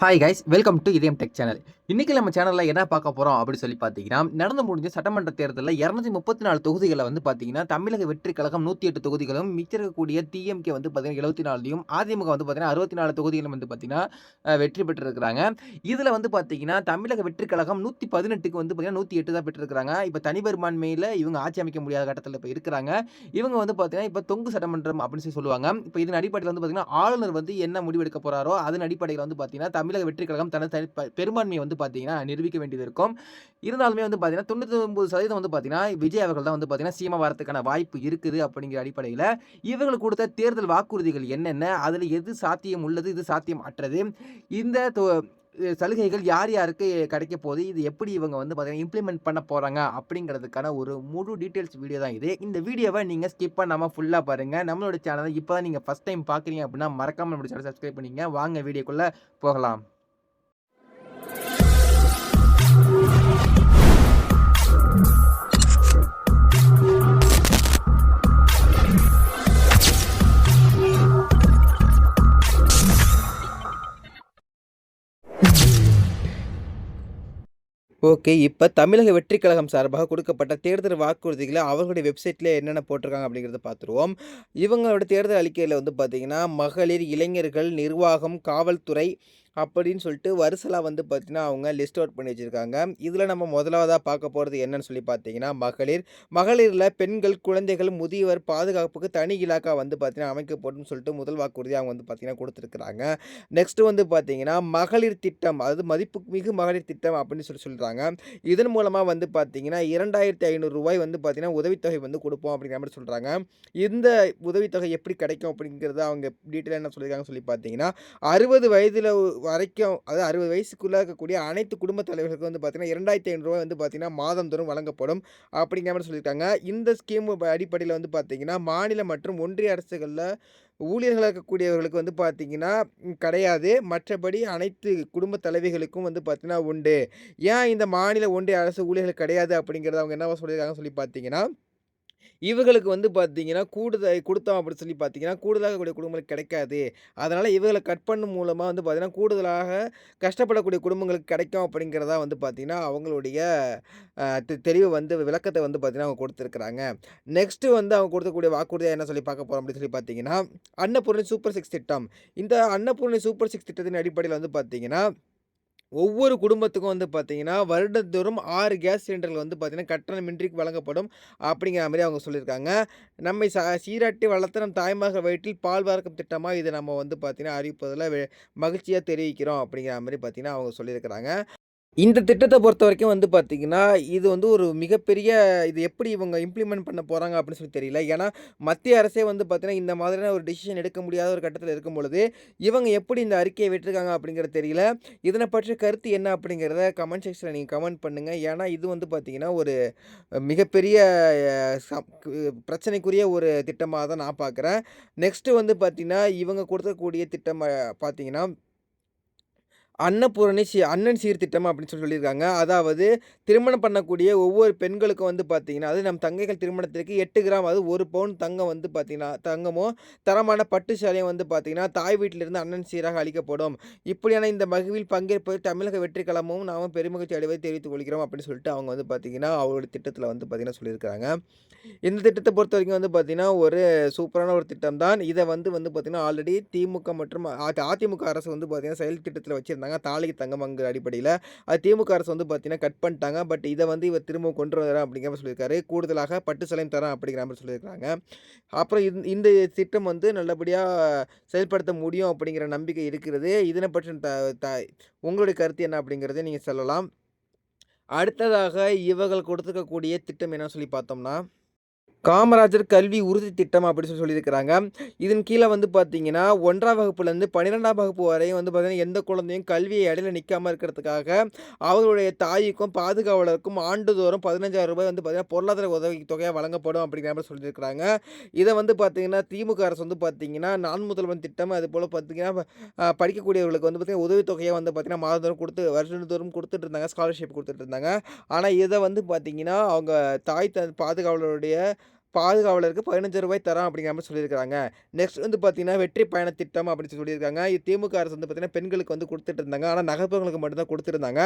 Hi guys, welcome to இதயம் tech channel. இன்னைக்கு நம்ம சேனல்ல என்ன பார்க்க போறோம் அப்படின்னு சொல்லி பார்த்தீங்கன்னா, நடந்து முடிஞ்ச சட்டமன்ற தேர்தல்ல 234 தொகுதிகள வந்து பார்த்தீங்கன்னா, தமிழக வெற்றி கழகம் 108 தொகுதிகளும், மிச்சம் இருக்கக்கூடிய டிஎம்கே வந்து பார்த்தீங்கன்னா 74யும், அதிமுக வந்து பார்த்தீங்கன்னா 64 தொகுதிகளும் வந்து பார்த்தீங்கன்னா வெற்றி பெற்றிருக்கிறாங்க. இதுல வந்து பார்த்தீங்கன்னா, தமிழக வெற்றி கழகம் 118க்கு வந்து பார்த்தீங்கன்னா 108 தான் பெற்றிருக்கிறாங்க. இப்ப தனிப்பெரும்பான்மையில இவங்க ஆட்சி அமைக்க முடியாத கட்டத்துல இப்ப இருக்கிறாங்க. இவங்க வந்து பார்த்தீங்கன்னா, இப்ப தொங்கு சட்டமன்றம் அப்படின்னு சொல்லி சொல்லுவாங்க. இப்ப இதன் அடிப்படையில வந்து பார்த்தீங்கன்னா, ஆளுநர் வந்து என்ன முடிவெடுக்க போறாரோ, அதன் அடிப்படையில வந்து பார்த்தீங்கன்னா, தமிழக வெற்றி கழகம் தனது பெரும்பான்மையை வந்து பார்த்தீங்கன்னா நிரூபிக்க வேண்டியது இருக்கும். இருந்தாலுமே வந்து பார்த்தீங்கன்னா 99% வந்து பார்த்தீங்கன்னா விஜய் அவர்கள் தான் வந்து பார்த்தீங்கன்னா சிஎம் வரதுக்கான வாய்ப்பு இருக்குது அப்படிங்கிற அடிப்படையில இவர்கள் கொடுத்த தேர்தல் வாக்குறுதிகள் என்னென்ன, அதில் எது சாத்தியம் உள்ளது, இது சாத்தியம் அற்றது, இந்த சலுகைகள் யார் யாருக்கு கிடைக்க போகுது, இது எப்படி இவங்க வந்து பார்த்தீங்கன்னா இம்ப்ளிமெண்ட் பண்ண போறாங்க அப்படிங்கிறதுக்கான ஒரு முழு டீட்டெயில்ஸ் வீடியோ தான் இது. இந்த வீடியோவை நீங்கள் ஸ்கிப் பண்ணாமல் ஃபுல்லாக பாருங்க. நம்மளோட சேனலை இப்போ தான் நீங்கள் ஃபஸ்ட் டைம் பார்க்குறீங்க அப்படின்னா மறக்காம நம்மளோட சேனலை சப்ஸ்கிரைப் பண்ணிங்க. வாங்க வீடியோக்குள்ளே போகலாம். ஓகே. இப்ப தமிழக வெற்றி கழகம் சார்பாக கொடுக்கப்பட்ட தேர்தல் வாக்குறுதிகள அவர்களுடைய வெப்சைட்ல என்னென்ன போட்டிருக்காங்க அப்படிங்கிறத பார்த்துருவோம். இவங்களோட தேர்தல் அறிக்கையில வந்து பார்த்தீங்கன்னா, மகளிர், இளைஞர்கள், நிர்வாகம், காவல்துறை அப்படின்னு சொல்லிட்டு வரிசலா வந்து பார்த்தீங்கன்னா, அவங்க லிஸ்ட் அவுட் பண்ணி வச்சிருக்காங்க. இதில நம்ம முதலாவதா பார்க்க போறது என்னன்னு சொல்லி பார்த்தீங்கன்னா, மகளிர். மகளிர்ல பெண்கள், குழந்தைகள், முதியவர் பாதுகாப்புக்கு தனி இலாக்கா வந்து பார்த்தீங்கன்னா அமைக்கப்படும்னு சொல்லிட்டு முதல் வாக்குறுதி அவங்க வந்து பார்த்தீங்கன்னா குடுத்துருக்காங்க. நெக்ஸ்ட் வந்து பார்த்தீங்கன்னா, மகளிர் திட்டம், அதாவது மதிப்புமிகு மகளிர் திட்டம் அப்படின்னு சொல்றாங்க. இதன் மூலமா வந்து பார்த்தீங்கன்னா, ரூ. 2500 வந்து பார்த்தீங்கன்னா உதவித்தொகை வந்து குடுப்போம் அப்படிங்கிற மாரி சொல்றாங்க. இந்த உதவித்தொகை எப்படி கிடைக்கும் அப்படிங்கிறத அவங்க டீட்டெயிலா என்ன சொல்லியிருக்காங்கன்னு சொல்லி பார்த்தீங்கன்னா, 60 வயதில வரைக்கும், அதாவது 60 வயசுக்குள்ள இருக்கக்கூடிய அனைத்து குடும்ப தலைவர்களுக்கு வந்து பார்த்தீங்கன்னா, ரூ. 2500 வந்து பார்த்தீங்கன்னா மாதந்தோறும் வழங்கப்படும் அப்படிங்கிற மாரி சொல்லியிருக்காங்க. இந்த ஸ்கீம் அடிப்படையில வந்து பார்த்தீங்கன்னா, மாநில மற்றும் ஒன்றிய அரசுகள்ல ஊழியர்களா இருக்கக்கூடியவர்களுக்கு வந்து பார்த்தீங்கன்னா கிடையாது. மற்றபடி அனைத்து குடும்ப தலைவிகளுக்கும் வந்து பார்த்தீங்கன்னா உண்டு. ஏன் இந்த மாநில, ஒன்றிய அரசு ஊழியர்கள் கிடையாது அப்படிங்கிறத அவங்க என்னவா சொல்லியிருக்காங்கன்னு சொல்லி பார்த்தீங்கன்னா, இவங்களுக்கு வந்து பார்த்தீங்கன்னா, குடுத்தோம் அப்படின்னு சொல்லி பார்த்தீங்கன்னா, கூடுதலாக கூடிய குடும்பங்களுக்கு கிடைக்காது. அதனால இவங்கள கட் பண்ணும் மூலமா வந்து பார்த்தீங்கன்னா, கூடுதலாக கஷ்டப்படக்கூடிய குடும்பங்களுக்கு கிடைக்கும் அப்படிங்கிறதா வந்து பார்த்தீங்கன்னா, அவங்களுடைய தெளிவு வந்து விளக்கத்த வந்து பார்த்தீங்கன்னா, அவங்க குடுத்துருக்காங்க. நெக்ஸ்ட் வந்து அவங்க கொடுக்கக்கூடிய வாக்குறுதியா என்ன சொல்லி பார்க்க போறோம் அப்படின்னு சொல்லி பார்த்தீங்கன்னா, அன்னபூரணி சூப்பர் 6 திட்டம். இந்த அன்னபூரணி சூப்பர் 6 திட்டத்தின் அடிப்படையில வந்து பார்த்தீங்கன்னா, ஒவ்வொரு குடும்பத்துக்கும் வந்து பார்த்தீங்கன்னா, வருடந்தோறும் 6 கேஸ் சிலிண்டர்கள் வந்து பார்த்தீங்கன்னா, கட்டணமின்றி வழங்கப்படும் அப்படிங்கிற மாரி அவங்க சொல்லியிருக்காங்க. நம்மை சீராட்டி வளர்த்த நம் தாய்மார்கள் வயிற்றில் பால் வார்க்கும் திட்டமா இத நம்ம வந்து பார்த்தீங்கன்னா, அறிவிப்பதில மகிழ்ச்சியா தெரிவிக்கிறோம் அப்படிங்கிற மாரி பார்த்தீங்கன்னா, அவங்க சொல்லியிருக்கிறாங்க. இந்த திட்டத்த பொறுத்தவரைக்கும் வந்து பார்த்தீங்கன்னா, இது வந்து ஒரு மிகப்பெரிய, இது எப்படி இவங்க இம்ப்ளிமெண்ட் பண்ண போறாங்க அப்படின்னு சொல்லி தெரியல. ஏன்னா, மத்திய அரசே வந்து பார்த்தீங்கன்னா, இந்த மாதிரியான ஒரு டிசிஷன் எடுக்க முடியாத ஒரு கட்டத்தில இருக்கும் பொழுது, இவங்க எப்படி இந்த அறிக்கைய விட்டுருக்காங்க அப்படிங்கிறது தெரியல. இதன பற்றிய கருத்து என்ன அப்படிங்கிறத கமெண்ட் செக்ஷன்ல நீங்க கமெண்ட் பண்ணுங்க. ஏன்னா, இது வந்து பார்த்தீங்கன்னா, ஒரு மிகப்பெரிய பிரச்சனைக்குரிய ஒரு திட்டமா தான் நான் பார்க்குறேன். நெக்ஸ்ட் வந்து பார்த்தீங்கன்னா, இவங்க கொடுக்கக்கூடிய திட்டம் பார்த்தீங்கன்னா, அண்ணன் சீர்திட்டம் அப்படின்னு சொல்லியிருக்காங்க. அதாவது திருமணம் பண்ணக்கூடிய ஒவ்வொரு பெண்களுக்கும் வந்து பார்த்தீங்கன்னா, அது நம் தங்கைகள் திருமணத்திற்கு 8 கிராம், அதாவது 1 பவுன் தங்கம் வந்து பார்த்தீங்கன்னா, தங்கமும் தரமான பட்டு சேலையும் வந்து பார்த்தீங்கன்னா, தாய் வீட்டிலிருந்து அண்ணன் சீராக அளிக்கப்படும். இப்படியான இந்த மகிழ்வில் பங்கேற்பது தமிழக வெற்றி கழகமும் நாமும் பெருமகிழ்ச்சி அடைவதை தெரிவித்துக் கொள்கிறோம் அப்படின்னு சொல்லிட்டு அவங்க வந்து பார்த்தீங்கன்னா, அவங்களுடைய திட்டத்தில வந்து பார்த்தீங்கன்னா சொல்லியிருக்காங்க. இந்த திட்டத்த பொறுத்தவரைக்கும் வந்து பார்த்தீங்கன்னா, ஒரு சூப்பரான ஒரு திட்டம் தான். இத வந்து பார்த்தீங்கன்னா, ஆல்ரெடி திமுக மற்றும் அதிமுக அரசு வந்து பார்த்தீங்கன்னா, செயல் திட்டத்தில வச்சிருந்தாங்க. தாலிக்கு தங்கம்ங்கிற அடிப்படையில. அது திமுக அரசு வந்து பார்த்தீங்கன்னா, கட் பண்ணிட்டாங்க. பட் இத வந்து இவர் திரும்பவும் கொண்டு வரேன் அப்படிங்கிற மாரி சொல்லியிருக்காரு. கூடுதலாக பட்டு சேலையும் தரேன் அப்படிங்கிற மாரி சொல்லியிருக்காங்க. அப்புறம் இந்த திட்டம் வந்து நல்லபடியா செயல்படுத்த முடியும் அப்படிங்கிற நம்பிக்கை இருக்கிறது. இதனை பற்றின த உங்களுடைய கருத்து என்ன அப்படிங்கிறத நீங்க சொல்லலாம். அடுத்ததாக இவர்கள் கொடுத்திருக்கக்கூடிய திட்டம் என்னன்னு சொல்லி பார்த்தோம்னா, காமராஜர் கல்வி உறுதி திட்டம் அப்படின்னு சொல்லியிருக்கிறாங்க. இதன் கீழ வந்து பார்த்தீங்கன்னா, 1ஆம் வகுப்புலேருந்து 12ஆம் வகுப்பு வரையும் வந்து பார்த்தீங்கன்னா, எந்த குழந்தையும் கல்வியை இடையில நிக்காம இருக்கிறதுக்காக, அவர்களுடைய தாய்க்கும், பாதுகாவலருக்கும் ஆண்டுதோறும் ரூ. 15,000 வந்து பார்த்தீங்கன்னா, பொருளாதார உதவி தொகையா வழங்கப்படும் அப்படிங்கிற மாரி சொல்லியிருக்கிறாங்க. இத வந்து பார்த்தீங்கன்னா, திமுக அரசு வந்து பார்த்தீங்கன்னா, நான் முதல்வன் திட்டம், அதுபோல பார்த்தீங்கன்னா, படிக்கக்கூடியவர்களுக்கு வந்து பார்த்தீங்கன்னா, உதவித்தொகையா வந்து பார்த்தீங்கன்னா, மாதந்தோறும் வருஷந்தோறும் குடுத்துட்டு இருந்தாங்க. ஸ்காலர்ஷிப் குடுத்துட்டு இருந்தாங்க. ஆனா, இத வந்து பார்த்தீங்கன்னா, அவங்க பாதுகாவலருடைய பாதுகாவலருக்கு ரூ. 15 தரோம் அப்படிங்கிற மாரி சொல்லியிருக்காங்க. நெக்ஸ்ட் வந்து பார்த்தீங்கன்னா, வெற்றி பயண திட்டம் அப்படின்னு சொல்லியிருக்காங்க. இது திமுக அரசு வந்து பார்த்தீங்கன்னா, பெண்களுக்கு வந்து குடுத்துட்டு இருந்தாங்க. ஆனா நகர்ப்புறங்களுக்கு மட்டும் தான் குடுத்துருந்தாங்க.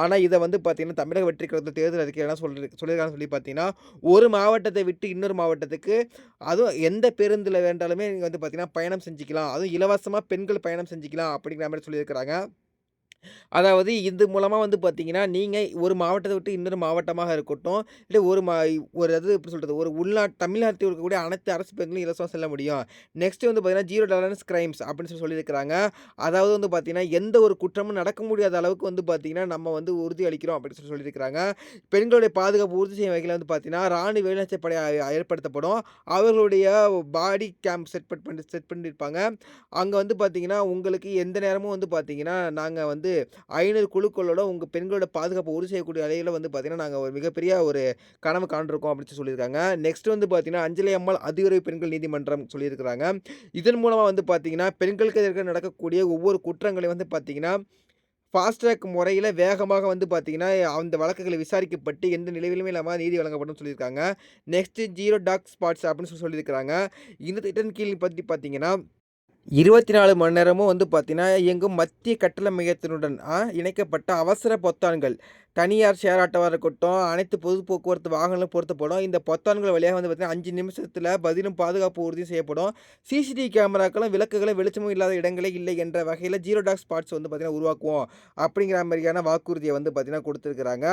ஆனா இத வந்து பார்த்தீங்கன்னா, தமிழக வெற்றி கழகத்தின் தேர்தல் அறிக்கையில என்ன சொல்லியிருக்காங்கன்னு சொல்லி பார்த்தீங்கன்னா, ஒரு மாவட்டத்தை விட்டு இன்னொரு மாவட்டத்துக்கு அதுவும் எந்த பேருந்துல வேண்டாலுமே நீங்க வந்து பார்த்தீங்கன்னா, பயணம் செஞ்சுக்கலாம். அதுவும் இலவசமா பெண்கள் பயணம் செஞ்சுக்கலாம் அப்படிங்கிற மாரி சொல்லியிருக்கிறாங்க. அதாவது இது மூலமா வந்து பார்த்தீங்கன்னா, நீங்க ஒரு மாவட்டத்த விட்டு இன்னொரு மாவட்டமாக இருக்கட்டும், இல்ல ஒரு அது எப்படி சொல்றது? ஒரு தமிழ்நாட்டில் இருக்கக்கூடிய அனைத்து அரசு பேருந்துகளும் இலவசமா செல்ல முடியும். நெக்ஸ்ட் வந்து பார்த்தீங்கன்னா, ஜீரோ டாலரன்ஸ் கிரைம்ஸ் அப்படின்னு சொல்லியிருக்கிறாங்க. அதாவது வந்து பார்த்தீங்கன்னா, எந்த ஒரு குற்றமும் நடக்க முடியாத அளவுக்கு வந்து பார்த்தீங்கன்னா, நம்ம வந்து உறுதி அளிக்கிறோம் அப்படின்னு சொல்லியிருக்கிறாங்க. பெண்களுடைய பாதுகாப்பு உறுதி செய்யும் வகையில வந்து பார்த்தீங்கன்னா, ராணுவ வேலுநாச்சியப் படை ஏற்படுத்தப்படும். அவர்களுடைய பாடி கேம் செட் பண்ணியிருப்பாங்க. அங்க வந்து பார்த்தீங்கன்னா, உங்களுக்கு எந்த நேரமும் வந்து பார்த்தீங்கன்னா, நாங்க வந்து 500 குழுக்களோட உங்க பெண்களோட பாதுகாப்ப உறுதி செய்யக்கூடிய அறையில வந்து பார்த்தீங்கன்னா, நாங்க ஒரு மிகப்பெரிய ஒரு கனவு காண்ருக்கோம் அப்படின்னு சொல்லியிருக்காங்க. நெக்ஸ்ட் வந்து பார்த்தீங்கன்னா, அஞ்சலை அம்மாள் அதிவிரைவு பெண்கள் நீதிமன்றம் சொல்லியிருக்கிறாங்க. இதன் மூலமா வந்து பார்த்தீங்கன்னா, பெண்களுக்கு எதிராக நடக்கக்கூடிய ஒவ்வொரு குற்றங்களையும் வந்து பார்த்தீங்கன்னா, ஃபாஸ்ட் ட்ராக் முறையில வேகமாக வந்து பார்த்தீங்கன்னா, அந்த வழக்குகளை விசாரிக்கப்பட்டு எந்த நிலையிலுமே இல்லாம நீதி வழங்கப்படும்னு சொல்லியிருக்காங்க. நெக்ஸ்ட் ஜீரோ டார்க் ஸ்பாட்ஸ் அப்படின்னு சொல்லியிருக்கிறாங்க. இந்த திட்டத்தின் கீழ் பத்தி பார்த்தீங்கன்னா 24 மணி நேரமும் வந்து பார்த்தீங்கன்னா, இயங்கும் மத்திய கட்டள மையத்தினுடன் இணைக்கப்பட்ட அவசர பொத்தான்கள். தனியார் ஷேர் ஆட்டோவா இருக்கட்டும், அனைத்து பொது போக்குவரத்து வாகனங்களும் பொருத்தப்படும். இந்த பொத்தான்கள் வழியாக வந்து பார்த்தீங்கன்னா, 5 நிமிஷத்தில பதிலும் பாதுகாப்பு உறுதி செய்யப்படும். சிசிடிவி கேமராக்களும், விளக்குகளும் வெளிச்சமும் இல்லாத இடங்களே இல்லை என்ற வகையில ஜீரோ டார்க் ஸ்பாட்ஸ் வந்து பார்த்தீங்கன்னா உருவாக்குவோம். அப்படிங்கிற மாரியான வாக்குறுதிய வந்து பார்த்தீங்கன்னா குடுத்துருக்காங்க.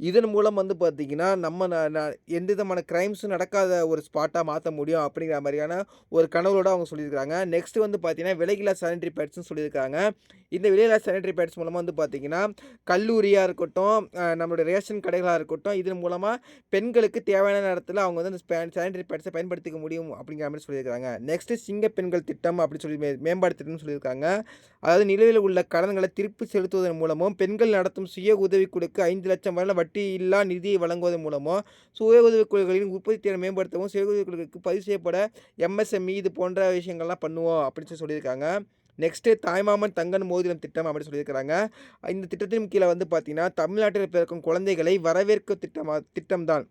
இதன் மூலம் வந்து பார்த்தீங்கன்னா, நம்ம ந ந எந்த விதமான கிரைம்ஸும் நடக்காத ஒரு ஸ்பாட்டா மாத்த முடியும். அப்படிங்கிற மாரியான ஒரு கனவோட அவங்க சொல்லியிருக்காங்க. நெக்ஸ்ட் வந்து பார்த்தீங்கன்னா, விலையில்லா சானிட்டரி பேட்ஸ்ன்னு சொல்லியிருக்காங்க. இந்த விலையில்லா சானிட்டரி பேட்ஸ் மூலமா வந்து பார்த்தீங்கன்னா, கல்லூரியா இருக்கட்டும், நம்மளுடைய ரேஷன் கடைகளா இருக்கட்டும், இதன் மூலமா பெண்களுக்கு தேவையான நேரத்தில அவங்க வந்து அந்த சானிட்டரி பேட்ஸ பயன்படுத்திக்க முடியும் அப்படிங்கிற மாரி சொல்லியிருக்காங்க. நெக்ஸ்ட் சிங்க பெண்கள் திட்டம் அப்படின்னு சொல்லி மேம்பாடு திட்டம்னு சொல்லியிருக்காங்க. அதாவது நிலுவையில் உள்ள கடன்களை திருப்பி செலுத்துவதன் மூலமும், பெண்கள் நடத்தும் சுய உதவிக்குழுக்கு 5,00,000 வரை வட்டி இல்லா நிதியை வழங்குவதன் மூலமும், சுய உதவிக்குழுக்களின் உற்பத்தி திறனை மேம்படுத்தவும், சுய உதவிக்குழுக்களுக்கு பதிவு செய்யப்பட எம்எஸ்எம்இ இது போன்ற விஷயங்கள்லாம் பண்ணுவோம் அப்படின்னு சொல்லியிருக்காங்க. நெக்ஸ்ட்டு தாய்மாமன் தங்கன் மோதிரம் திட்டம் அப்படின்னு சொல்லியிருக்கிறாங்க. இந்த திட்டத்தின் கீழ வந்து பார்த்தீங்கன்னா, தமிழ்நாட்டில் பிறக்கும் குழந்தைகளை வரவேற்கும் திட்டம் தான்.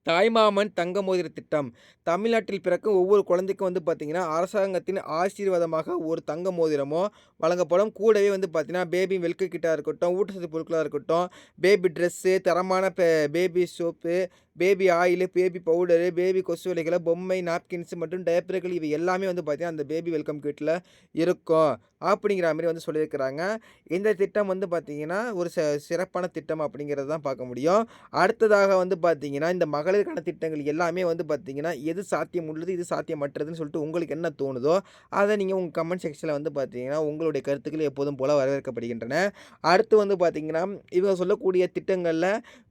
தாய்மாமன் தங்க மோதிர திட்டம். தமிழ்நாட்டில் பிறக்கும் ஒவ்வொரு குழந்தைக்கும் வந்து பார்த்தீங்கன்னா, அரசாங்கத்தின் ஆசீர்வாதமாக ஒரு தங்க மோதிரமோ வழங்கப்படும். கூடவே வந்து பார்த்தீங்கன்னா, பேபி வெல்க கிட்டா இருக்கட்டும், ஊட்டச்சத்து பொருட்களா இருக்கட்டும், பேபி ட்ரெஸ்ஸு, தரமான baby soap, baby oil, baby powder, baby கொசு வலைகள, பொம்மை, நாப்கின்ஸ் மற்றும் டயப்பர்கள் இவை எல்லாமே வந்து பார்த்தீங்கன்னா, அந்த பேபி வெல்கம் கிட்ல இருக்கும். அப்படிங்கிற மாரி வந்து சொல்லியிருக்கிறாங்க. இந்த திட்டம் வந்து பார்த்தீங்கன்னா, ஒரு சிறப்பான திட்டம் அப்படிங்கிறது தான் பார்க்க முடியும். அடுத்ததாக வந்து பார்த்தீங்கன்னா, இந்த மகளிருக்கான திட்டங்கள் எல்லாமே வந்து பார்த்தீங்கன்னா, எது சாத்தியம் உள்ளது, எது சாத்தியமற்றதுன்னு சொல்லிட்டு உங்களுக்கு என்ன தோணுதோ, அத நீங்க உங்க கமெண்ட் செக்ஷன்ல வந்து பார்த்தீங்கன்னா, உங்களுடைய கருத்துக்கள் எப்போதும் போல வரவேற்கப்படுகின்றன. அடுத்து வந்து பார்த்தீங்கன்னா, இவங்க சொல்லக்கூடிய திட்டங்கள்ல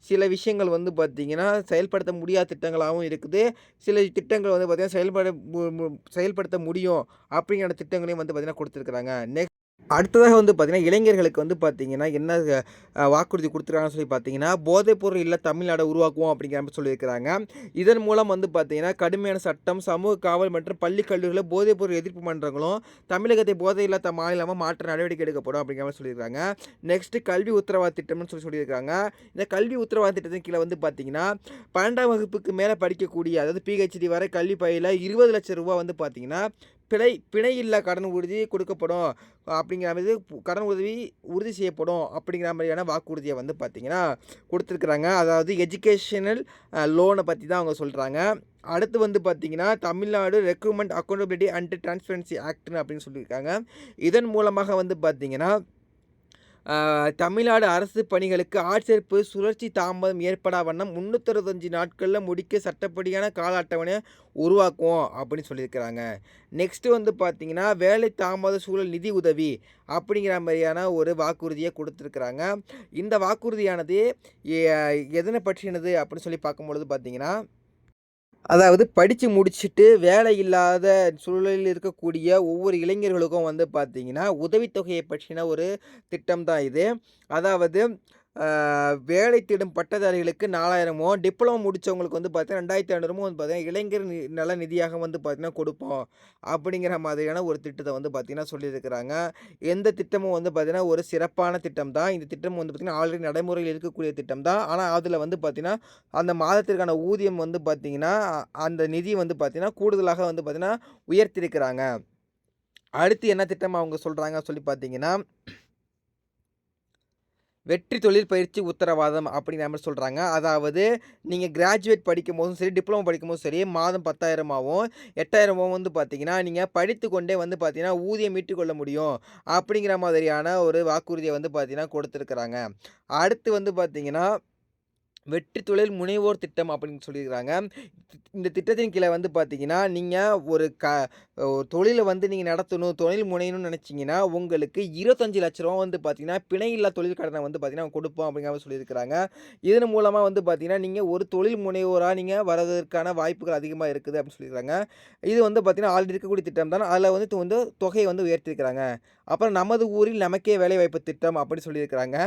சில விஷயங்கள் வந்து பார்த்தீங்கன்னா, செயல்படுத்த முடியாத திட்டங்களாவும் இருக்குது. சில திட்டங்கள் வந்து பார்த்தீங்கன்னா, செயல்படுத்த முடியும் அப்படிங்கிற திட்டங்களையும் வந்து பார்த்தீங்கன்னா குடுத்துருக்காங்க. அடுத்ததாக வந்து பார்த்தீங்கன்னா, இளைஞர்களுக்கு வந்து பார்த்தீங்கன்னா, என்ன வாக்குறுதி குடுத்துருக்காங்கன்னு சொல்லி பார்த்தீங்கன்னா, போதைப்பொருள் இல்ல தமிழ்நாட உருவாக்குவோம் அப்படிங்கிற மாரி சொல்லியிருக்கிறாங்க. இதன் மூலம் வந்து பார்த்தீங்கன்னா, கடுமையான சட்டம், சமூக காவல் மற்றும் பள்ளி கல்லூரிகளில் போதைப்பொருள் எதிர்ப்பு மன்றங்களும், தமிழகத்தை போதையில்லா மாநிலமா மாற்ற நடவடிக்கை எடுக்கப்படும் அப்படிங்கிற மாரி சொல்லியிருக்காங்க. நெக்ஸ்ட் கல்வி உத்தரவாத திட்டம்னு சொல்லியிருக்காங்க. இந்த கல்வி உத்தரவாத திட்டத்தின் கீழ வந்து பார்த்தீங்கன்னா, 12ஆம் வகுப்புக்கு மேல படிக்கக்கூடிய, அதாவது பிஹெச்டி வரை கல்வி பயில ரூ. 20,00,000 வந்து பார்த்தீங்கன்னா, பிணையில்லா கடன் உறுதி கொடுக்கப்படும். அப்படிங்கிற மாரி கடன் உதவி உறுதி செய்யப்படும் அப்படிங்கிற மாதிரியான வாக்குறுதிய வந்து பார்த்தீங்கன்னா குடுத்துருக்குறாங்க. அதாவது எஜுகேஷனல் லோன பத்தி தான் அவங்க சொல்றாங்க. அடுத்து வந்து பார்த்தீங்கன்னா, Tamil Nadu recruitment accountability and transparency ஆக்ட்னு அப்படின்னு சொல்லியிருக்காங்க. இதன் மூலமாக வந்து பார்த்தீங்கன்னா, தமிழ்நாடு அரசு பணிகளுக்கு ஆட்சேர்ப்பு சுழற்சி தாமதம் ஏற்படா வண்ணம் 365 நாட்கள்ல முடிக்க சட்டப்படியான கால அட்டவணைய உருவாக்குவோம் அப்படின்னு சொல்லியிருக்கிறாங்க. நெக்ஸ்ட் வந்து பார்த்தீங்கன்னா, வேலை தாமத சூழல் நிதி உதவி அப்படிங்கிற மாரியான ஒரு வாக்குறுதிய குடுத்துருக்குறாங்க. இந்த வாக்குறுதியானது எ எதன பற்றினது அப்படின்னு சொல்லி பார்க்கும்பொழுது பார்த்தீங்கன்னா, அதாவது படிச்சு முடிச்சுட்டு வேலை இல்லாத சூழலில் இருக்கக்கூடிய ஒவ்வொரு இளைஞர்களுக்கும் வந்து பார்த்தீங்கன்னா, உதவித்தொகையை பற்றின ஒரு திட்டம் தான் இது. அதாவது வேலை தேடும் பட்டதாரிகளுக்கு 4000 டிப்ளமோ முடிச்சவங்களுக்கு வந்து பார்த்தீங்கன்னா 2500 வந்து பார்த்தீங்கன்னா இளைஞர் நல நிதியாக வந்து பார்த்தீங்கன்னா கொடுப்போம். அப்படிங்கிற மாதிரியான ஒரு திட்டத்த வந்து பார்த்தீங்கன்னா சொல்லியிருக்கிறாங்க. எந்த திட்டமும் வந்து பார்த்தீங்கன்னா ஒரு சிறப்பான திட்டம் தான். இந்த திட்டம் வந்து பார்த்தீங்கன்னா ஆல்ரெடி நடைமுறையில் இருக்கக்கூடிய திட்டம் தான். ஆனா அதில வந்து பார்த்தீங்கன்னா, அந்த மாதத்திற்கான ஊதியம் வந்து பார்த்தீங்கன்னா, அந்த நிதி வந்து பார்த்தீங்கன்னா கூடுதலாக வந்து பார்த்தீங்கன்னா உயர்த்தியிருக்கிறாங்க. அடுத்து என்ன திட்டம் அவங்க சொல்றாங்க சொல்லி பார்த்தீங்கன்னா, வெற்றி தொழில் பயிற்சி உத்தரவாதம் அப்படிங்கிற மாரி சொல்றாங்க. அதாவது நீங்க கிராஜுவேட் படிக்கும்போதும் சரி, டிப்ளமோ படிக்கும்போதும் சரி, மாதம் 10,000 8,000 வந்து பார்த்தீங்கன்னா, நீங்க படித்துக்கொண்டே வந்து பார்த்தீங்கன்னா, ஊதியம் மீட்டுக் கொள்ள முடியும். அப்படிங்கிற மாதிரியான ஒரு வாக்குறுதிய வந்து பார்த்தீங்கன்னா குடுத்துருக்காங்க. அடுத்து வந்து பார்த்தீங்கன்னா, வெற்றி தொழில் முனைவோர் திட்டம் அப்படின்னு சொல்லியிருக்கிறாங்க. இந்த திட்டத்தின் கீழ வந்து பார்த்தீங்கன்னா, நீங்க ஒரு ஒரு தொழில வந்து நீங்க நடத்தணும், தொழில் முனையணும்னு நெனச்சீங்கன்னா, உங்களுக்கு ரூ. 25,00,000 வந்து பார்த்தீங்கன்னா, பிணையில்லா தொழில் கடன வந்து பார்த்தீங்கன்னா குடுப்போம் அப்படிங்கிற மாரி சொல்லியிருக்கிறாங்க. இதன் மூலமா வந்து பார்த்தீங்கன்னா, நீங்க ஒரு தொழில் முனைவோரா நீங்க வரதற்கான வாய்ப்புகள் அதிகமா இருக்குது அப்படின்னு சொல்லியிருக்காங்க. இது வந்து பார்த்தீங்கன்னா, ஆல்ரெடி இருக்கக்கூடிய திட்டம் தான். அதில வந்து தொகைய வந்து உயர்த்தியிருக்கிறாங்க. அப்புறம் நமது ஊரில் நமக்கே வேலைவாய்ப்பு திட்டம் அப்படின்னு சொல்லியிருக்கிறாங்க.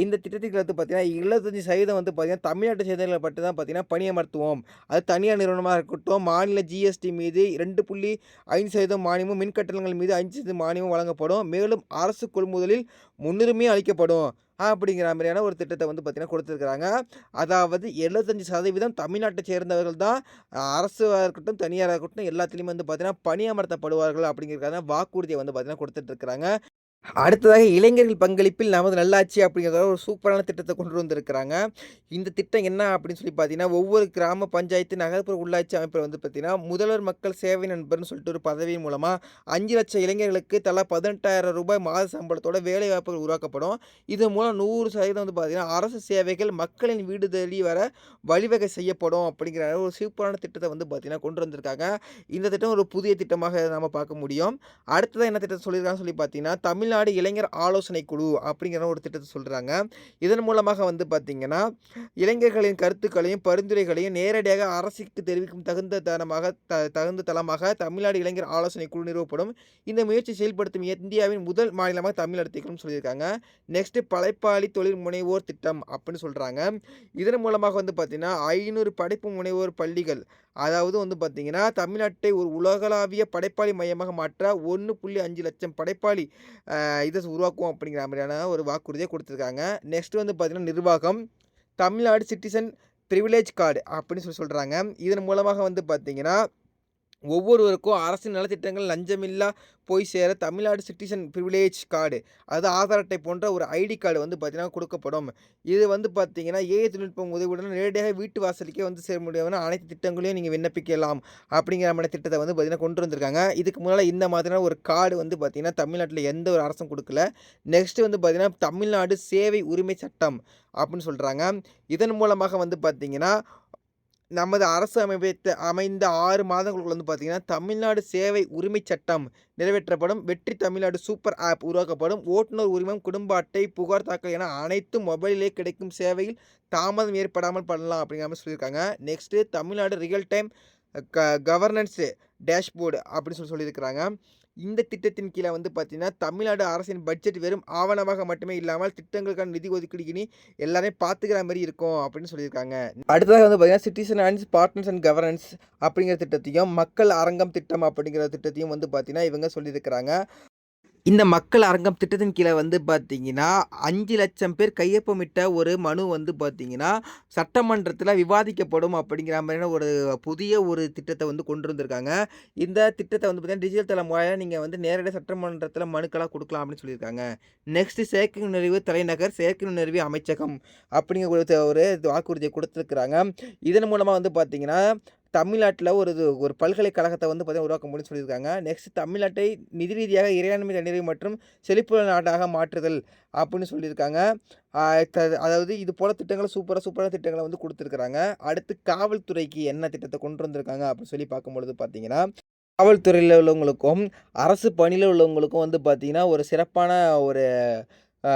இந்த திட்டத்துக்கு வந்து பார்த்தீங்கன்னா, 75% வந்து பார்த்தீங்கன்னா, தமிழ்நாட்டை சேர்ந்தவர்கள மட்டும் தான் பார்த்தீங்கன்னா பணியமர்த்துவோம். அது தனியார் நிறுவனமா இருக்கட்டும், மாநில ஜிஎஸ்டி மீது 2.5% மானியமும், மின் கட்டணங்கள் மீது 5% மானியமும் வழங்கப்படும். மேலும் அரசு கொள்முதலில் முன்னுரிமை அளிக்கப்படும். அப்படிங்கிற மாரியான ஒரு திட்டத்த வந்து பார்த்தீங்கன்னா குடுத்துருக்காங்க. அதாவது 75% தமிழ்நாட்டை சேர்ந்தவர்கள் தான் அரசா இருக்கட்டும், தனியாரா இருக்கட்டும் எல்லாத்துலயுமே வந்து பார்த்தீங்கன்னா பணியமர்த்தப்படுவார்கள் அப்படிங்கிறதுக்கான வாக்குறுதிய வந்து பார்த்தீங்கன்னா குடுத்துட்டு இருக்காங்க. அடுத்ததாக இளைஞர்கள் பங்களிப்பில் நமது நல்லாட்சி அப்படிங்கிறத ஒரு சூப்பரான திட்டத்த கொண்டு வந்திருக்கிறாங்க. இந்த திட்டம் என்ன அப்படின்னு சொல்லி பார்த்தீங்கன்னா, ஒவ்வொரு கிராம பஞ்சாயத்து, நகர்ப்புற உள்ளாட்சி அமைப்புல வந்து பார்த்தீங்கன்னா, முதல்வர் மக்கள் சேவை நண்பர்ன்னு சொல்லிட்டு ஒரு பதவி மூலமா 5,00,000 இளைஞர்களுக்கு தலா ரூ. 18,000 மாத சம்பளத்தோட வேலைவாய்ப்புகள் உருவாக்கப்படும். இது மூலம் 100% வந்து பார்த்தீங்கன்னா, அரசு சேவைகள் மக்களின் வீடு தேடி வர வழிவகை செய்யப்படும் அப்படிங்கிற ஒரு சூப்பரான திட்டத்த வந்து பார்த்தீங்கன்னா கொண்டு வந்திருக்காங்க. இந்த திட்டம் ஒரு புதிய திட்டமாக நாம பார்க்க முடியும். அடுத்ததா என்ன திட்டம் சொல்லியிருக்காங்கன்னு சொல்லி பார்த்தீங்கன்னா, தமிழ்நாடு இளைஞர் ஆலோசனை குழு அப்படிங்கிற ஒரு திட்டத்த சொல்றாங்க. இதன் மூலமாக வந்து பார்த்தீங்கன்னா, இளைஞர்களின் கருத்துக்களையும், பரிந்துரைகளையும் நேரடியாக அரசுக்கு தெரிவிக்கும் தகுந்த தளமாக தமிழ்நாடு இளைஞர் ஆலோசனை குழு நிறுவப்படும். இந்த முயற்சி செயல்படுத்தும் இந்தியாவின் முதல் மாநிலமாக தமிழ்நாடு திகழும்னு சொல்லியிருக்காங்க. நெக்ஸ்ட் படைப்பாளி தொழில் முனைவோர் திட்டம் அப்படின்னு சொல்றாங்க. இதன் மூலமாக வந்து பார்த்தீங்கன்னா, 500 படைப்பு முனைவோர் பள்ளிகள், அதாவது வந்து பார்த்தீங்கன்னா, தமிழ்நாட்டை ஒரு உலகளாவிய படைப்பாளி மையமாக மாற்ற 1.5 லட்சம் படைப்பாளி இத உருவாக்குவோம் அப்படிங்கிற மாதிரியான ஒரு வாக்குறுதிய குடுத்துருக்காங்க. நெக்ஸ்ட் வந்து பார்த்தீங்கன்னா, நிர்வாகம். தமிழ்நாடு சிட்டிசன் பிரிவிலேஜ் கார்டு அப்படின்னு சொல்றாங்க. இதன் மூலமாக வந்து பார்த்தீங்கன்னா, ஒவ்வொருவருக்கும் அரசின் நலத்திட்டங்கள் லஞ்சமில்லா போய் சேர தமிழ்நாடு சிட்டிசன் பிரிவிலேஜ் கார்டு, அதாவது ஆதார் அட்டை போன்ற ஒரு ஐடி கார்டு வந்து பார்த்தீங்கன்னா குடுக்கப்படும். இது வந்து பார்த்தீங்கன்னா, ஏஐ தொழில்நுட்பம் உதவியுடன் நேரடியாக வீட்டு வாசலுக்கே வந்து சேர முடியாத அனைத்து திட்டங்களையும் நீங்க விண்ணப்பிக்கலாம். அப்படிங்கிற மாரி திட்டத்த வந்து பார்த்தீங்கன்னா கொண்டு வந்திருக்காங்க. இதுக்கு முன்னால இந்த மாதிரியான ஒரு கார்டு வந்து பார்த்தீங்கன்னா, தமிழ்நாட்டுல எந்த ஒரு அரசும் குடுக்கல. நெக்ஸ்ட் வந்து பார்த்தீங்கன்னா, தமிழ்நாடு சேவை உரிமை சட்டம் அப்படின்னு சொல்றாங்க. இதன் மூலமாக வந்து பார்த்தீங்கன்னா, நமது அரசு அமைந்த 6 மாதங்களுக்குள்ள வந்து பார்த்தீங்கன்னா, தமிழ்நாடு சேவை உரிமைச் சட்டம் நிறைவேற்றப்படும். வெற்றி தமிழ்நாடு சூப்பர் ஆப் உருவாக்கப்படும். ஓட்டுநர் உரிமம், குடும்ப அட்டை, புகார் தாக்கல் என அனைத்தும் மொபைலிலே கிடைக்கும் சேவையில் தாமதம் ஏற்படாமல் பண்ணலாம் அப்படிங்கிற மாரி சொல்லியிருக்காங்க. Next Tamil Nadu real time governance dashboard அப்படின்னு சொல்லியிருக்கிறாங்க. இந்த திட்டத்தின் கீழ வந்து பார்த்தீங்கன்னா, தமிழ்நாடு அரசின் பட்ஜெட் வெறும் ஆவணமாக மட்டுமே இல்லாமல் திட்டங்களுக்கான நிதி ஒதுக்கீடு இனி எல்லாரையும் பார்த்துக்கிற மாரி இருக்கும் அப்படின்னு சொல்லியிருக்காங்க. அடுத்ததாக வந்து பார்த்தீங்கன்னா, citizen and partners and governance அப்படிங்கிற திட்டத்தையும், மக்கள் அரங்கம் திட்டம் அப்படிங்கிற திட்டத்தையும் வந்து பார்த்தீங்கன்னா, இவங்க சொல்லியிருக்கிறாங்க. இந்த மக்கள் அரங்கம் திட்டத்தின் கீழ வந்து பார்த்தீங்கன்னா, 5,00,000 பேர் கையொப்பமிட்ட ஒரு மனு வந்து பார்த்தீங்கன்னா, சட்டமன்றத்தில விவாதிக்கப்படும் அப்படிங்கிற மாதிரியான ஒரு புதிய ஒரு திட்டத்த வந்து கொண்டு வந்திருக்காங்க. இந்த திட்டத்த வந்து பார்த்தீங்கன்னா, டிஜிட்டல் தளம் வாயிலா நீங்க வந்து நேரடியா சட்டமன்றத்தில மனுக்களா குடுக்கலாம் அப்படின்னு சொல்லியிருக்காங்க. நெக்ஸ்ட் செயற்கை நுண்ணறிவு தலைநகர் செயற்கை நுண்ணறிவு அமைச்சகம் அப்படிங்கிற ஒரு வாக்குறுதிய குடுத்துருக்காங்க. இதன் மூலமா வந்து பார்த்தீங்கன்னா, தமிழ்நாட்டுல ஒரு பல்கலைக்கழகத்த வந்து பார்த்தீங்கன்னா உருவாக்க முடியும்னு சொல்லியிருக்காங்க. நெக்ஸ்ட் தமிழ்நாட்டை நிதி ரீதியாக இறையாண்மை தன்னிறை மற்றும் செழிப்புள்ள நாடாக மாற்றுதல் அப்படின்னு சொல்லியிருக்காங்க. ஆ அதாவது இது போல திட்டங்கள சூப்பரான திட்டங்கள வந்து குடுத்துருக்காங்க. அடுத்து காவல்துறைக்கு என்ன திட்டத்த கொண்டு வந்திருக்காங்க அப்படின்னு சொல்லி பார்க்கும்பொழுது பார்த்தீங்கன்னா, காவல்துறையில உள்ளவங்களுக்கும், அரசு பணியில உள்ளவங்களுக்கும் வந்து பார்த்தீங்கன்னா, ஒரு சிறப்பான ஒரு அ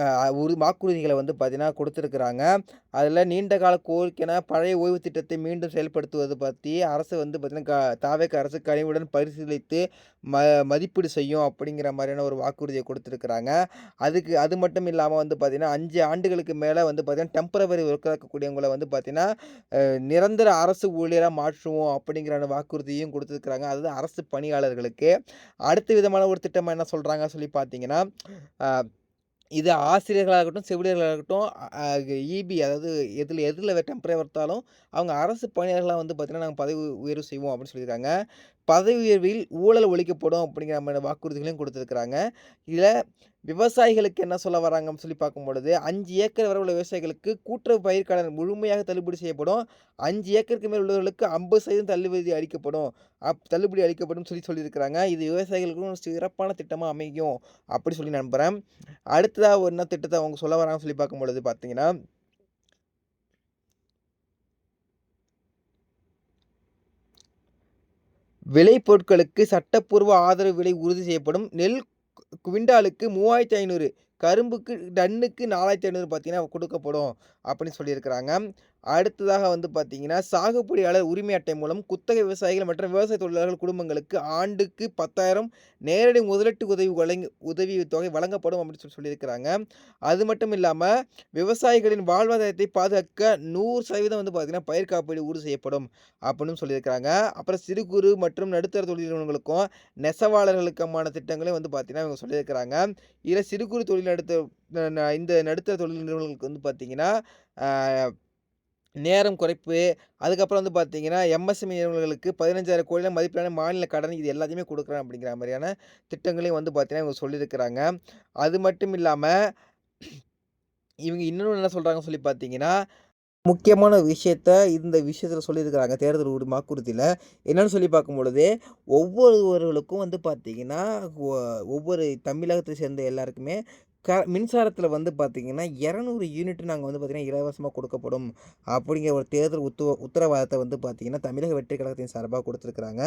அ வாக்குறுதிகள வந்து பார்த்தீங்கன்னா குடுத்துருக்குறாங்க. அதில நீண்ட கால கோரிக்கைனா பழைய ஓய்வு திட்டத்தை மீண்டும் செயல்படுத்துவது பத்தி அரசு வந்து பார்த்தீங்கன்னா, தாவேக்கா அரசு கனிவுடன் பரிசீலித்து ம மதிப்பீடு செய்யும் அப்படிங்கிற மாரியான ஒரு வாக்குறுதிய குடுத்துருக்குறாங்க. அது மட்டும் இல்லாம வந்து பார்த்தீங்கன்னா, 5 ஆண்டுகளுக்கு மேல வந்து பார்த்தீங்கன்னா, டெம்பரவரி ஒர்க்கா இருக்கக்கூடியவங்கள வந்து பார்த்தீங்கன்னா, நிரந்தர அரசு ஊழியரா மாற்றுவோம் அப்படிங்கிற வாக்குறுதியும் குடுத்துருக்குறாங்க. அதாவது அரசு பணியாளர்களுக்கு. அடுத்த விதமான ஒரு திட்டமா என்ன சொல்றாங்க சொல்லி பார்த்தீங்கன்னா, அ இது ஆசிரியர்களாகட்டும், செவிலியர்களாகட்டும், அ அ இபி அதாவது எதுல டெம்பரரி வந்தாலும், அவங்க அரசு பணியாளர்களா வந்து பார்த்தீங்கன்னா, நாங்க பதவி உயர்வு செய்வோம் அப்படின்னு சொல்லியிருக்காங்க. பதவி உயர்வில் ஊழல் ஒழிக்கப்படும் அப்படிங்கிற மாரி வாக்குறுதிகளையும் குடுத்துருக்காங்க. இதுல விவசாயிகளுக்கு என்ன சொல்ல வராங்கன்னு சொல்லி பார்க்கும்பொழுது, 5 ஏக்கர் வரை உள்ள விவசாயிகளுக்கு கூட்டுறவு பயிர்க்கடன் முழுமையாக தள்ளுபடி செய்யப்படும். 5 ஏக்கருக்கு மேல் உள்ளவர்களுக்கு 50% தள்ளுபடி அளிக்கப்படும் சொல்லியிருக்கிறாங்க. இது விவசாயிகளுக்கும் சிறப்பான திட்டமா அமையும் அப்படி சொல்லி நம்புறேன். அடுத்ததா என்ன திட்டத்த அவங்க சொல்ல வராங்கன்னு சொல்லி பார்க்கும்பொழுது பார்த்தீங்கன்னா, விளைபொருட்களுக்கு சட்டப்பூர்வ ஆதரவு விலை உறுதி செய்யப்படும். நெல் குவிண்டாலுக்கு 3,500 கரும்புக்கு டன்னுக்கு 4,500 பார்த்தீங்கன்னா குடுக்கப்படும் அப்படின்னு சொல்லியிருக்கிறாங்க. அடுத்ததாக வந்து பார்த்தீங்கன்னா, சாகுபடியாளர் உரிமை அட்டை மூலம் குத்தகை விவசாயிகள் மற்றும் விவசாய தொழிலாளர்கள் குடும்பங்களுக்கு ஆண்டுக்கு 10,000 நேரடி முதலீட்டு உதவித்தொகை வழங்கப்படும் அப்படின்னு சொல்லியிருக்கிறாங்க. அது மட்டும் இல்லாம விவசாயிகளின் வாழ்வாதாரத்தை பாதுகாக்க 100% வந்து பார்த்தீங்கன்னா, பயிர் காப்பீடு உறுதி செய்யப்படும் அப்படின்னு சொல்லியிருக்கிறாங்க. அப்புறம் சிறு குறு மற்றும் நடுத்தர தொழில் நிறுவனங்களுக்கும் நெசவாளர்களுக்குமான திட்டங்களையும் வந்து பார்த்தீங்கன்னா, இவங்க சொல்லியிருக்கிறாங்க. இதில சிறு குறு தொழில் இந்த நடுத்தர தொழில் நிறுவனங்களுக்கு வந்து பார்த்தீங்கன்னா, ஆ நேரம் குறைப்பு, அதுக்கப்புறம் வந்து பார்த்தீங்கன்னா, எம்எஸ்எம்இ நிறுவனங்களுக்கு 15,000 கோடி மதிப்பிலான மாநில கடன் இது எல்லாத்தையுமே குடுக்குறேன் அப்படிங்கிற மாரியான திட்டங்களையும் வந்து பார்த்தீங்கன்னா, இவங்க சொல்லியிருக்கிறாங்க. அது மட்டும் இல்லாம, இவங்க இன்னொன்னு என்ன சொல்றாங்கன்னு சொல்லி பார்த்தீங்கன்னா, முக்கியமான விஷயத்த இந்த விஷயத்தில சொல்லியிருக்கிறாங்க. தேர்தல் வாக்குறுதியில. என்னன்னு சொல்லி பார்க்கும்பொழுது, ஒவ்வொருவர்களுக்கும் வந்து பார்த்தீங்கன்னா, ஒ ஒவ்வொரு தமிழகத்தை சேர்ந்த எல்லாருக்குமே மின்சாரத்தில வந்து பார்த்தீங்கன்னா, 200 யூனிட் நாங்க வந்து பார்த்தீங்கன்னா, இலவசமா கொடுக்கப்படும். அப்படிங்கிற ஒரு தேர்தல் உத்தரவாதத்த வந்து பார்த்தீங்கன்னா, தமிழக வெற்றி கழகத்தின் சார்பா குடுத்துருக்காங்க.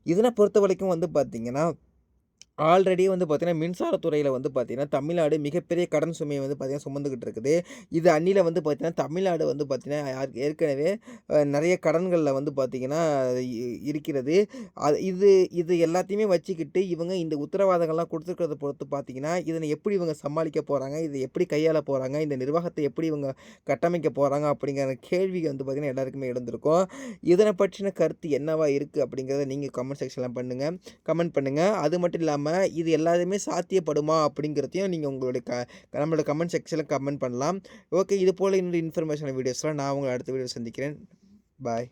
இதன பொறுத்தவரைக்கும் வந்து பார்த்தீங்கன்னா, ஆல்ரெடி வந்து பார்த்தீங்கன்னா, மின்சாரத்துறையில வந்து பார்த்தீங்கன்னா, தமிழ்நாடு மிகப்பெரிய கடன் சுமைய வந்து பார்த்தீங்கன்னா, சுமந்துகிட்டு இருக்குது. இது அந்நில வந்து பார்த்தீங்கன்னா, தமிழ்நாடு வந்து பார்த்தீங்கன்னா, ஏற்கனவே நெறைய கடன்கள்ல வந்து பார்த்தீங்கன்னா, இருக்கிறது. இது இது எல்லாத்தையுமே வச்சுக்கிட்டு, இவங்க இந்த உத்தரவாதங்கள்லாம் குடுத்துருக்கிறத பொறுத்து பார்த்தீங்கன்னா, இதனை எப்படி இவங்க சமாளிக்க போறாங்க? இத எப்படி கையாள போறாங்க? இந்த நிர்வாகத்த எப்படி இவங்க கட்டமைக்க போறாங்க? அப்படிங்கிற கேள்வி வந்து பார்த்தீங்கன்னா, எல்லாருக்குமே எழுந்திருக்கும். இதன பற்றின கருத்து என்னவா இருக்கு? அப்படிங்கிறத நீங்க கமெண்ட் பண்ணுங்க. அது மட்டும் இல்லாம இது எல்லாமே சாத்தியப்படுமா? அப்படிங்கிறதையும் நீங்க உங்களுடைய நம்மளோட கமெண்ட் செக்ஷன்ல கமெண்ட் பண்ணலாம். ஓகே. இது போல இன்னொரு இன்ஃபர்மேஷன் வீடியோஸ்லாம் நான் உங்கள அடுத்த வீடியோல சந்திக்கிறேன். பாய்.